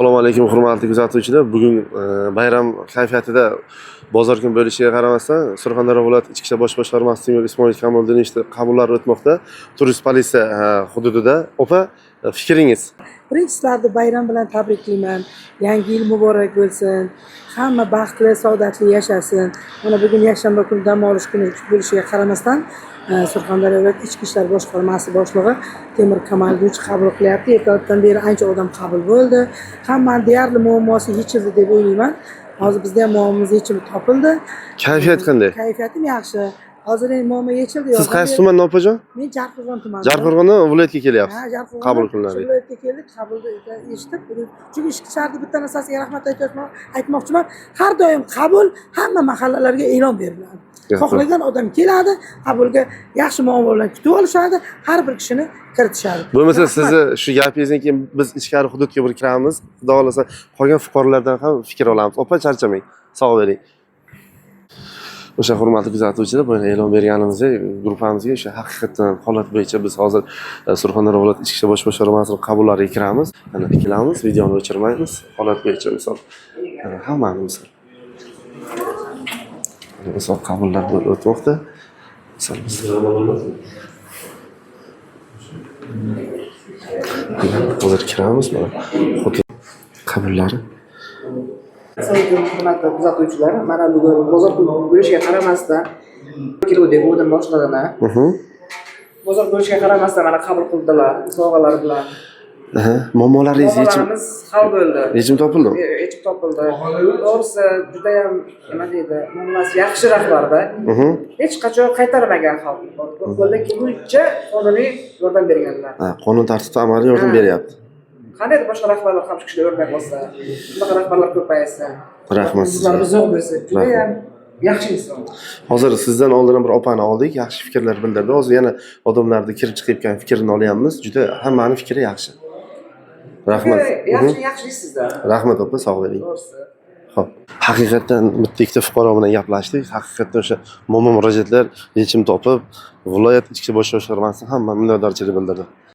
Assalomu alaykum hurmatli kuzatuvchilar. Bugun bayram kayfiyatida bozor kun bo'lishiga qaramasdan Surxondaryo viloyati Ichki ishlar bosh boshqarmasi Temur Ismoil Kamoliddin qabullar o'tmoqda. Turist politsiya hududida. Opa, fikringiz? Birinchilarni bayram bilan tabriklayman. Yangi yil muborak bo'lsin. Hamma baxtli, saodatli yashasin. Mana bugun yakshanba kuni dam olish kuni bo'lishiga qaramasdan Surxondaryo viloyati Ichki ishlar boshqarmasi boshlig'i Temur Kamoliddin qabul qilyapti. Ertalabdan beri ancha odam qabul bo'ldi. Hammani deyarli muammosi yechildi deb o'ylayman. Hozir bizda ham muammomiz yechimi topildi. Kayfiyat qanday? Kayfiyatim yaxshi. Hozir endi muammo yechildi. Siz qaysi tumandan opajon? Men Jarqo'rg'on tumani. Jarqo'rg'ondan viloyatga kelyapsiz. Ha, Jarqo'rg'on. Qabul qilinadi. Viloyatga keldik, qabulni eshitib, chunki ichki ishlarni bitta narsasiga rahmat aytmoqchiman. Har doim qabul hamma mahallalarga e'lon beriladi. Xohlagan odam keladi, qabulga yaxshi muomala bilan kutib olishadi, har bir kishini kiritishadi. Bo'lmasa sizni shu gapingizdan keyin biz ichkari hududga bir kiramiz. Xudo xolasa qolgan fuqarolardan ham fikr olamiz. Opa, charchamang. Sog' bo'ling. O'sha hurmatli kuzatuvchilar, bu e'lon berganimizdek guruhimizga o'sha haqiqatan holat bo'yicha biz hozir Surxondaryo viloyati Ichki ishlar bosh boshqarmasining qabullariga kiramiz. Mana ikkalamiz, videoni o'chirmaymiz. Holat bo'yicha misol hammani misol. Misol qabullar bo'lib o'tmoqda. Misol hozir kiramiz mana hudud qabullari. Assalomu hurmatli kuzatuvchilar, mana bugun bozor kuni bo'lishiga qaramasdan keluvdik o'dim boshlaridan. Bozor bo'lishiga qaramasdan mana qabul qildilar sovg'alar bilan. Muammolaringiz yechim hal bo'ldi. Yechim topildimi? Yechim topildi. To'g'risi juda ham nima deydi, muomalasi yaxshi rahbarda. Hech qachon qaytarmagan xalq. Qo'ldan kelguncha qonuniy yordam berganlar. Qonun tartibda amaliy yordam beryapti. Qanday boshqa rahbarlar ham shu kishiga o'rnak olsa, bunaqa rahbarlar ko'paysa, rahmat sizga. Zo'r bo'lsa, juda ham yaxshi inson. Hozir sizdan oldin bir opani oldik, yaxshi fikrlar bildirdi. Hozir yana odamlarning kirib chiqayotgan fikrini olyapmiz. Juda hammani fikri yaxshi. Rahmat. Yaxshi sizda. Rahmat opa, sog' bo'ling. Xo'p. Haqiqatan bitta ikkita fuqaro bilan gaplashdik. Haqiqatan o'sha muammo murojaatlar yechim topib, viloyat ichki bosh boshqarmasi hamma minnatdorchilik bildirdi.